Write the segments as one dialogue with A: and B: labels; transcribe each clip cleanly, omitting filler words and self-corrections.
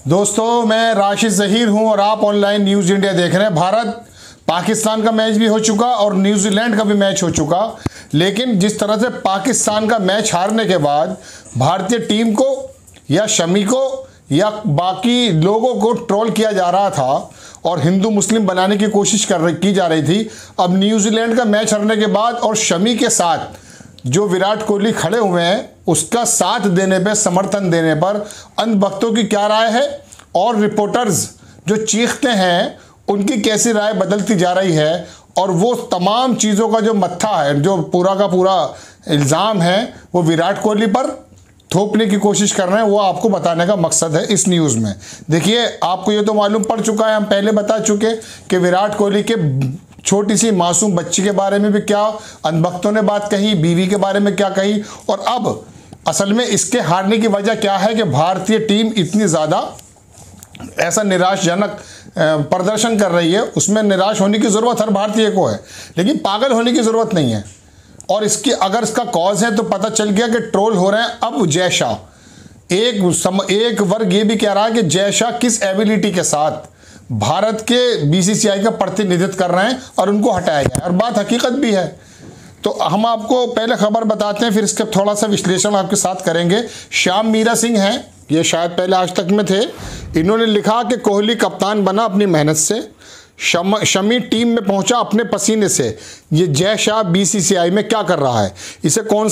A: दोस्तों, मैं राशिद ज़हीर हूं और आप ऑनलाइन न्यूज़ इंडिया देख रहे हैं। भारत पाकिस्तान का मैच भी हो चुका और न्यूजीलैंड का भी मैच हो चुका, लेकिन जिस तरह से पाकिस्तान का मैच हारने के बाद भारतीय टीम को या शमी को या बाकी लोगों को ट्रोल किया जा रहा था और हिंदू मुस्लिम बनाने की कोशिश की जा रही थी, अब न्यूजीलैंड का मैच हारने के बाद और शमी के साथ जो विराट कोहली खड़े हुए हैं उसका साथ देने पे, समर्थन देने पर अंधभक्तों की क्या राय है और रिपोर्टर्स जो चीखते हैं उनकी कैसी राय बदलती जा रही है, और वो तमाम चीज़ों का जो मत्था है, जो पूरा का पूरा इल्ज़ाम है वो विराट कोहली पर थोपने की कोशिश कर रहे हैं, वो आपको बताने का मकसद है इस न्यूज़ में। देखिए, आपको ये तो मालूम पड़ चुका है, हम पहले बता चुके कि विराट कोहली के छोटी सी मासूम बच्ची के बारे में भी क्या अंधभक्तों ने बात कही, बीवी के बारे में क्या कही, और अब असल में इसके हारने की वजह क्या है कि भारतीय टीम इतनी ज़्यादा ऐसा निराशजनक प्रदर्शन कर रही है। उसमें निराश होने की ज़रूरत हर भारतीय को है, लेकिन पागल होने की ज़रूरत नहीं है। और इसकी अगर इसका कॉज है तो पता चल गया कि ट्रोल हो रहे हैं अब जय शाह। एक वर्ग ये भी कह रहा है कि जय शाह किस एबिलिटी के साथ भारत के बीसीसीआई का प्रतिनिधित्व कर रहे हैं और उनको हटाया गया, और बात हकीकत भी है। तो हम आपको पहले खबर बताते हैं, फिर इसका थोड़ा सा विश्लेषण आपके साथ करेंगे। श्याम मीरा सिंह हैं, ये शायद पहले आज तक में थे, इन्होंने लिखा कि कोहली कप्तान बना अपनी मेहनत से, शमी टीम में पहुंचा अपने पसीने से। ये जय शाह बीसीसीआई में क्या कर रहा है? इसने कौन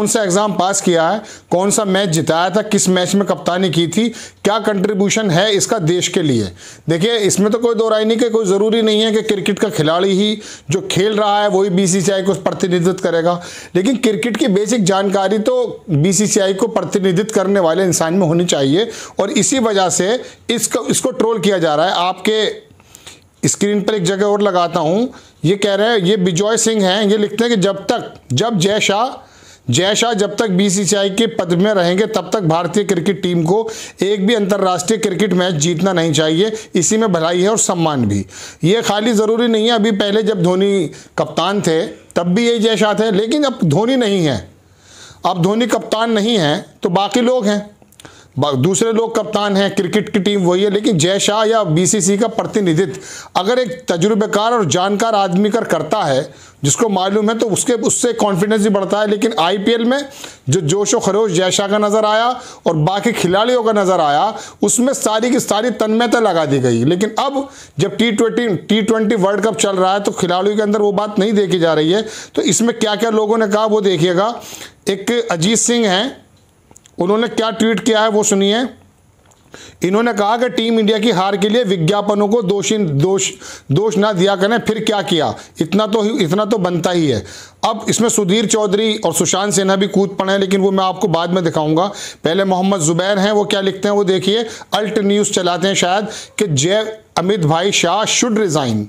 A: सा एग्ज़ाम पास किया है? कौन सा मैच जिताया था? किस मैच में कप्तानी की थी? क्या कंट्रीब्यूशन है इसका देश के लिए? देखिए, इसमें तो कोई दो राय नहीं कि कोई ज़रूरी नहीं है कि क्रिकेट का खिलाड़ी ही जो खेल रहा है वही बीसीसीआई को प्रतिनिधित्व करेगा, लेकिन क्रिकेट की बेसिक जानकारी तो बीसीसीआई को प्रतिनिधित्व करने वाले इंसान में होनी चाहिए, और इसी वजह से इसको ट्रोल किया जा रहा है। आपके स्क्रीन पर एक जगह और लगाता हूं, ये कह रहे हैं, ये बिजॉय सिंह हैं, ये लिखते हैं कि जब जय शाह जब तक बीसीसीआई के पद में रहेंगे तब तक भारतीय क्रिकेट टीम को एक भी अंतर्राष्ट्रीय क्रिकेट मैच जीतना नहीं चाहिए, इसी में भलाई है और सम्मान भी। ये खाली ज़रूरी नहीं है, अभी पहले जब धोनी कप्तान थे तब भी यही जय शाह थे, लेकिन अब धोनी नहीं है, अब धोनी कप्तान नहीं है तो बाकी लोग हैं, दूसरे लोग कप्तान हैं, क्रिकेट की टीम वही है। लेकिन जय शाह या बीसीसी का प्रतिनिधित्व अगर एक तजुर्बेकार और जानकार आदमी करता है, जिसको मालूम है, तो उससे कॉन्फिडेंस भी बढ़ता है। लेकिन आईपीएल में जो जोश व खरोश जय शाह का नज़र आया और बाकी खिलाड़ियों का नज़र आया, उसमें सारी की सारी तन्मयता लगा दी गई। लेकिन अब जब टी20 वर्ल्ड कप चल रहा है तो खिलाड़ियों के अंदर वो बात नहीं देखी जा रही है। तो इसमें क्या क्या लोगों ने कहा वो देखिएगा। एक अजीत सिंह हैं, उन्होंने क्या ट्वीट किया है वो सुनिए। इन्होंने कहा कि टीम इंडिया की हार के लिए विज्ञापनों को दोष ना दिया करें, फिर क्या किया, इतना तो बनता ही है। अब इसमें सुधीर चौधरी और सुशांत सिन्हा भी कूद पड़े हैं, लेकिन वो मैं आपको बाद में दिखाऊंगा। पहले मोहम्मद जुबैर हैं, वो क्या लिखते हैं वो देखिए। अल्ट न्यूज़ चलाते हैं शायद कि जय अमित भाई शाह शुड रिजाइन,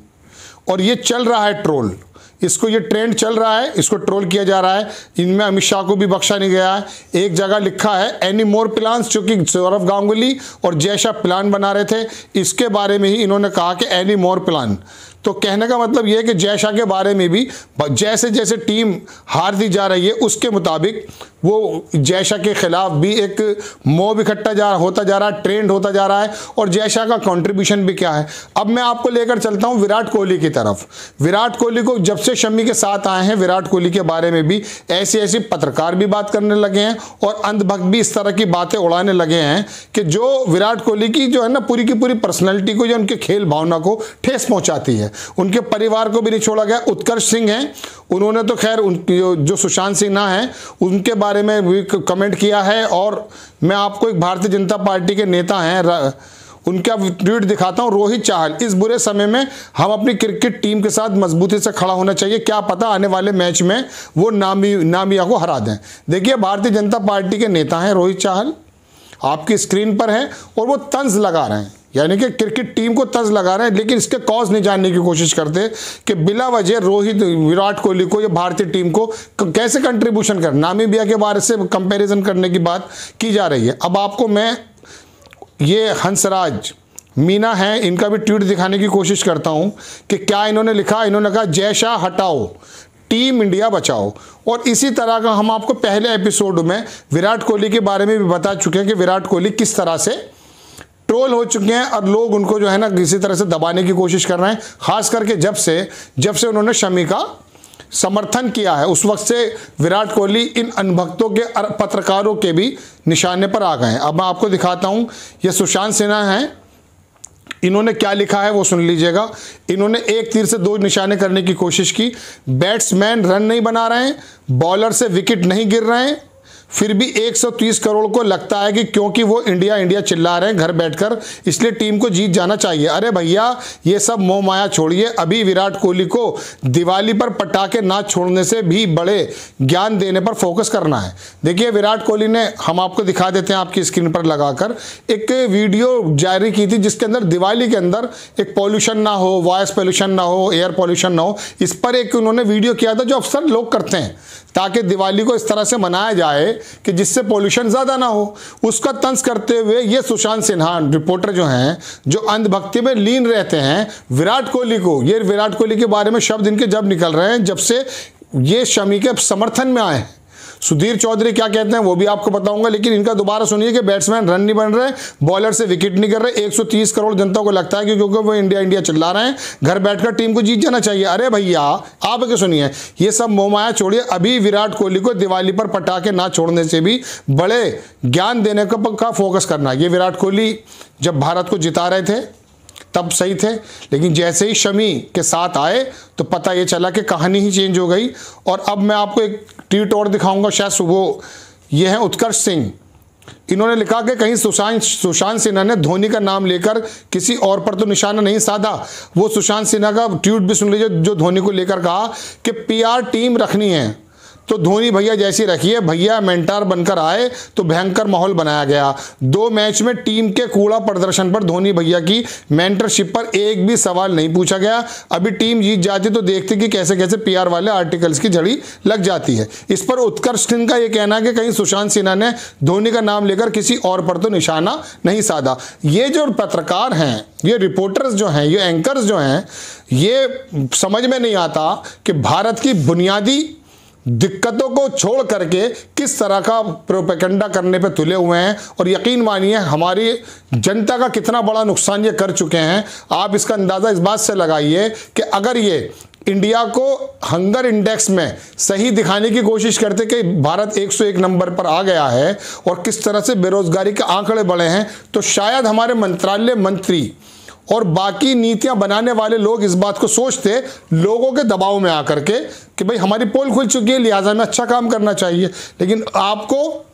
A: और ये चल रहा है ट्रोल, इसको ये ट्रेंड चल रहा है, इसको ट्रोल किया जा रहा है। इनमें अमित शाह को भी बख्शा नहीं गया है। एक जगह लिखा है एनी मोर प्लान्स, चूंकि सौरव गांगुली और जय शाह प्लान बना रहे थे, इसके बारे में ही इन्होंने कहा कि एनी मोर प्लान। तो कहने का मतलब ये है कि जय शाह के बारे में भी जैसे जैसे टीम हारती जा रही है उसके मुताबिक वो जय शाह के खिलाफ भी एक मोह इकट्ठा होता जा रहा है, ट्रेंड होता जा रहा है, और जय शाह का कंट्रीब्यूशन भी क्या है। अब मैं आपको लेकर चलता हूं विराट कोहली की तरफ। विराट कोहली को जब से शमी के साथ आए हैं, विराट कोहली के बारे में भी ऐसी पत्रकार भी बात करने लगे हैं और अंधभक्त भी इस तरह की बातें उड़ाने लगे हैं कि जो विराट कोहली की जो है ना पूरी की पूरी पर्सनैलिटी को, जो उनके खेल भावना को ठेस पहुंचाती है। उनके परिवार को भी नहीं छोड़ा गया। उत्कर्ष सिंह हैं, उन्होंने तो खैर जो सुशांत सिन्हा हैं उनके बारे में भी कमेंट किया है, और मैं आपको एक भारतीय जनता पार्टी के नेता हैं, उनका ट्वीट दिखाता हूं। रोहित चाहल, इस बुरे समय में हम अपनी क्रिकेट टीम के साथ मजबूती से खड़ा होना चाहिए, क्या पता आने वाले मैच में वो नामिया को हरा दें। देखिए, भारतीय जनता पार्टी के नेता हैं रोहित चाहल, आपकी स्क्रीन पर है, और वो तंज लगा रहे हैं, यानी कि क्रिकेट टीम को तंज लगा रहे हैं, लेकिन इसके कॉज नहीं जानने की कोशिश करते कि बिला वजह विराट कोहली को या भारतीय टीम को कैसे कंट्रीब्यूशन कर, नामीबिया के बारे से कंपैरिजन करने की बात की जा रही है। अब आपको मैं ये हंसराज मीना हैं, इनका भी ट्वीट दिखाने की कोशिश करता हूं कि क्या इन्होंने लिखा। इन्होंने कहा जय शाह हटाओ, टीम इंडिया बचाओ। और इसी तरह का हम आपको पहले एपिसोड में विराट कोहली के बारे में भी बता चुके हैं कि विराट कोहली किस तरह से ट्रोल हो चुके हैं और लोग उनको जो है ना किसी तरह से दबाने की कोशिश कर रहे हैं। खास करके जब से उन्होंने शमी का समर्थन किया है, उस वक्त से विराट कोहली इन अनभक्तों के पत्रकारों के भी निशाने पर आ गए हैं। अब मैं आपको दिखाता हूं, ये सुशांत सिन्हा हैं, इन्होंने क्या लिखा है वो सुन लीजिएगा। इन्होंने एक तीर से दो निशाने करने की कोशिश की। बैट्समैन रन नहीं बना रहे हैं, बॉलर से विकेट नहीं गिर रहे हैं, फिर भी 130 करोड़ को लगता है कि क्योंकि वो इंडिया इंडिया चिल्ला रहे हैं घर बैठकर, इसलिए टीम को जीत जाना चाहिए। अरे भैया, ये सब मोह माया छोड़िए। अभी विराट कोहली को दिवाली पर पटाखे ना छोड़ने से भी बड़े ज्ञान देने पर फोकस करना है। देखिए, विराट कोहली ने, हम आपको दिखा देते हैं आपकी स्क्रीन पर लगाकर, एक वीडियो जारी की थी जिसके अंदर दिवाली के अंदर एक पॉल्यूशन ना हो, वॉइस पॉल्यूशन ना हो, एयर पॉल्यूशन ना हो, इस पर एक उन्होंने वीडियो किया था जो अक्सर लोग करते हैं ताकि दिवाली को इस तरह से मनाया जाए कि जिससे पोल्यूशन ज़्यादा ना हो। उसका तंज करते हुए ये सुशांत सिन्हा रिपोर्टर जो हैं, जो अंधभक्ति में लीन रहते हैं विराट कोहली के बारे में शब्द इनके जब निकल रहे हैं, जब से ये शमी के समर्थन में आए हैं। सुधीर चौधरी क्या कहते हैं वो भी आपको बताऊंगा, लेकिन इनका दोबारा सुनिए कि बैट्समैन रन नहीं बन रहे, बॉलर से विकेट नहीं कर रहे, 130 करोड़ जनता को लगता है कि क्योंकि वो इंडिया इंडिया चिल्ला रहे हैं, घर बैठकर टीम को जीत जाना चाहिए। अरे भैया, आप क्या सुनिए, ये सब मोहमाया छोड़िए। अभी विराट कोहली को दिवाली पर पटाखे ना छोड़ने से भी बड़े ज्ञान देने का फोकस करना। ये विराट कोहली जब भारत को जिता रहे थे तब सही थे, लेकिन जैसे ही शमी के साथ आए तो पता ये चला कि कहानी ही चेंज हो गई। और अब मैं आपको एक ट्वीट और दिखाऊंगा, शायद सुबह, ये है उत्कर्ष सिंह। इन्होंने लिखा कि कहीं सुशांत सिन्हा ने धोनी का नाम लेकर किसी और पर तो निशाना नहीं साधा। वो सुशांत सिन्हा का ट्वीट भी सुन लीजिए जो धोनी को लेकर कहा कि पीआर टीम रखनी है तो धोनी भैया जैसी रखिए, भैया मेंटर बनकर आए तो भयंकर माहौल बनाया गया। 2 मैच में टीम के कूड़ा प्रदर्शन पर धोनी भैया की मेंटरशिप पर एक भी सवाल नहीं पूछा गया। अभी टीम जीत जाती तो देखते कि कैसे कैसे पीआर वाले आर्टिकल्स की झड़ी लग जाती है। इस पर उत्कर्ष सिंह का यह कहना है कि कहीं सुशांत सिन्हा ने धोनी का नाम लेकर किसी और पर तो निशाना नहीं साधा। ये जो पत्रकार हैं, ये रिपोर्टर्स जो हैं, ये एंकर्स जो हैं, ये समझ में नहीं आता कि भारत की बुनियादी दिक्कतों को छोड़ करके किस तरह का प्रोपेगेंडा करने पे तुले हुए हैं। और यकीन मानिए, हमारी जनता का कितना बड़ा नुकसान ये कर चुके हैं। आप इसका अंदाज़ा इस बात से लगाइए कि अगर ये इंडिया को हंगर इंडेक्स में सही दिखाने की कोशिश करते कि भारत 101 नंबर पर आ गया है और किस तरह से बेरोजगारी के आंकड़े बढ़े हैं, तो शायद हमारे मंत्रालय मंत्री और बाकी नीतियां बनाने वाले लोग इस बात को सोचते, लोगों के दबाव में आकर के, कि भाई हमारी पोल खुल चुकी है, लिहाजा में अच्छा काम करना चाहिए। लेकिन आपको,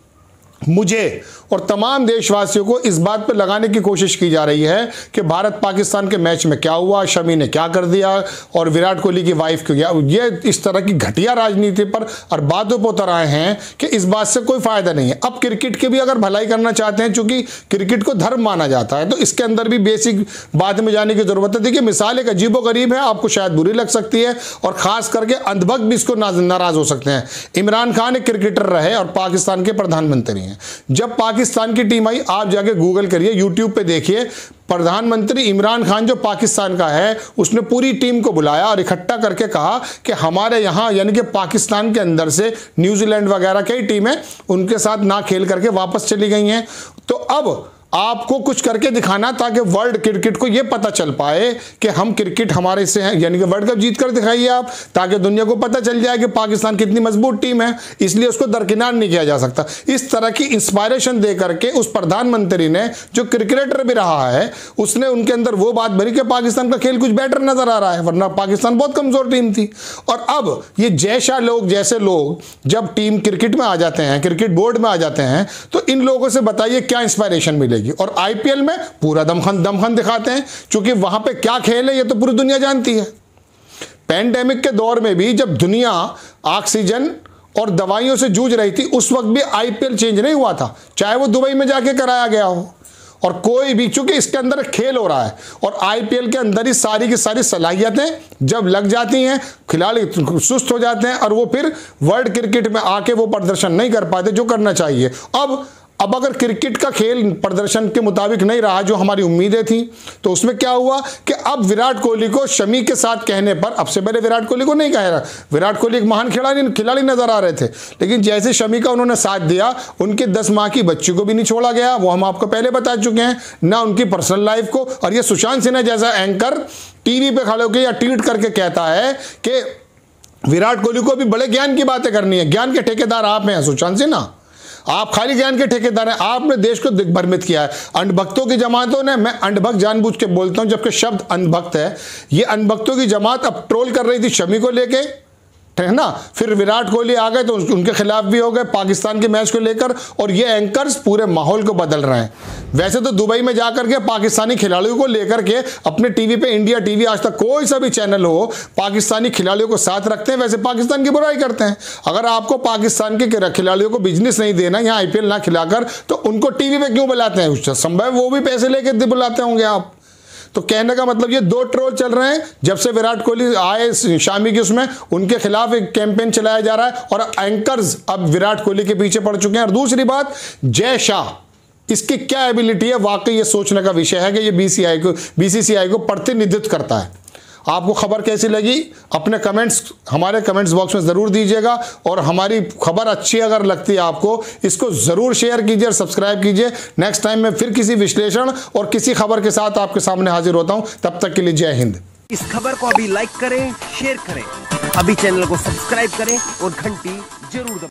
A: मुझे और तमाम देशवासियों को इस बात पर लगाने की कोशिश की जा रही है कि भारत पाकिस्तान के मैच में क्या हुआ, शमी ने क्या कर दिया और विराट कोहली की वाइफ क्यों गया। ये इस तरह की घटिया राजनीति पर और बातों पर उतर आए हैं कि इस बात से कोई फायदा नहीं है। अब क्रिकेट की भी अगर भलाई करना चाहते हैं, चूंकि क्रिकेट को धर्म माना जाता है, तो इसके अंदर भी बेसिक बात में जाने की जरूरत है। देखिए, मिसाल एक अजीबोगरीब है, आपको शायद बुरी लग सकती है और खास करके अंधभक्त भी इसको नाराज हो सकते हैं। इमरान खान एक क्रिकेटर रहे और पाकिस्तान के प्रधानमंत्री हैं। जब पाकिस्तान की टीम आई, आप जाके गूगल करिए, यूट्यूब पे देखिए, प्रधानमंत्री इमरान खान जो पाकिस्तान का है, उसने पूरी टीम को बुलाया और इकट्ठा करके कहा कि हमारे यहाँ, यानी कि पाकिस्तान के अंदर से न्यूजीलैंड वगैरह कई टीमें उनके साथ ना खेल करके वापस चली गई हैं। तो अब आपको कुछ करके दिखाना ताकि वर्ल्ड क्रिकेट को यह पता चल पाए कि हम क्रिकेट हमारे से हैं, यानी कि वर्ल्ड कप जीत कर दिखाइए आप, ताकि दुनिया को पता चल जाए कि पाकिस्तान कितनी मजबूत टीम है, इसलिए उसको दरकिनार नहीं किया जा सकता। इस तरह की इंस्पायरेशन दे करके उस प्रधानमंत्री ने, जो क्रिकेटर भी रहा है, उसने उनके अंदर वो बात भरी कि पाकिस्तान का खेल कुछ बेटर नजर आ रहा है, वरना पाकिस्तान बहुत कमजोर टीम थी। और अब ये जैसे लोग जब टीम क्रिकेट में आ जाते हैं, क्रिकेट बोर्ड में आ जाते हैं, तो इन लोगों से बताइए क्या इंस्पायरेशन मिलेगी। और आईपीएल में पूरा दमखम दिखाते हैं, क्योंकि वहां पे क्या खेल है ये तो पूरी दुनिया जानती है। पैंडेमिक के दौर में भी जब दुनिया ऑक्सीजन और दवाइयों से जूझ रही थी, उस वक्त भी आईपीएल चेंज नहीं हुआ था, चाहे वो दुबई में जाके कराया गया हो। और कोई भी, चूंकि इसके अंदर खेल हो रहा है और आईपीएल के अंदर ही सारी की सारी सलाहियतें जब लग जाती हैं, खिलाड़ी सुस्त हो जाते हैं और वो फिर वर्ल्ड क्रिकेट में आके वो प्रदर्शन नहीं कर पाते जो करना चाहिए। अब अब अगर क्रिकेट का खेल प्रदर्शन के मुताबिक नहीं रहा जो हमारी उम्मीदें थी, तो उसमें क्या हुआ कि अब विराट कोहली को शमी के साथ कहने पर, अब से पहले विराट कोहली को नहीं कह रहा, विराट कोहली एक महान खिलाड़ी नजर आ रहे थे, लेकिन जैसे शमी का उन्होंने साथ दिया, उनके 10 माह की बच्ची को भी नहीं छोड़ा गया, वो हम आपको पहले बता चुके हैं, ना उनकी पर्सनल लाइफ को। और ये सुशांत सिन्हा जैसा एंकर टीवी पे खड़े होकर या ट्वीट करके कहता है कि विराट कोहली को भी बड़े ज्ञान की बातें करनी है। ज्ञान के ठेकेदार आप हैं सुशांत सिन्हा, आप खाली ज्ञान के ठेकेदार हैं। आपने देश को दिग्भ्रमित किया है। अंधभक्तों की जमातों ने, मैं अंधभक्त जानबूझ के बोलता हूं जबकि शब्द अंधभक्त है, ये अंधभक्तों की जमात अब ट्रोल कर रही थी शमी को लेके, है ना। फिर विराट कोहली आ गए तो उनके खिलाफ भी हो गए पाकिस्तान के मैच को लेकर, और ये एंकर्स पूरे माहौल को बदल रहे हैं। वैसे तो दुबई में जाकर के पाकिस्तानी खिलाड़ियों को लेकर के अपने टीवी पे, इंडिया टीवी, आज तक कोई सा भी चैनल हो, पाकिस्तानी खिलाड़ियों को साथ रखते हैं, वैसे पाकिस्तान की बुराई करते हैं। अगर आपको पाकिस्तान के खिलाड़ियों को बिजनेस नहीं देना, यहाँ IPL ना खिलाकर, तो उनको टीवी पे क्यों बुलाते हैं? संभव वो भी पैसे लेकर बुलाते होंगे आप। तो कहने का मतलब ये 2 ट्रोल चल रहे हैं जब से विराट कोहली आए शामी की, उसमें उनके खिलाफ एक कैंपेन चलाया जा रहा है और एंकर्स अब विराट कोहली के पीछे पड़ चुके हैं। और दूसरी बात, जय शाह, इसकी क्या एबिलिटी है, वाकई ये सोचने का विषय है कि ये BCCI को प्रतिनिधित्व करता है। आपको खबर कैसी लगी अपने कमेंट्स हमारे कमेंट्स बॉक्स में ज़रूर दीजिएगा, और हमारी खबर अच्छी अगर लगती है आपको, इसको ज़रूर शेयर कीजिए और सब्सक्राइब कीजिए। नेक्स्ट टाइम मैं फिर किसी विश्लेषण और किसी खबर के साथ आपके सामने हाजिर होता हूं। तब तक के लिए जय हिंद।
B: इस खबर को अभी लाइक करें, शेयर करें, अभी चैनल को सब्सक्राइब करें और घंटी जरूर दबाएं।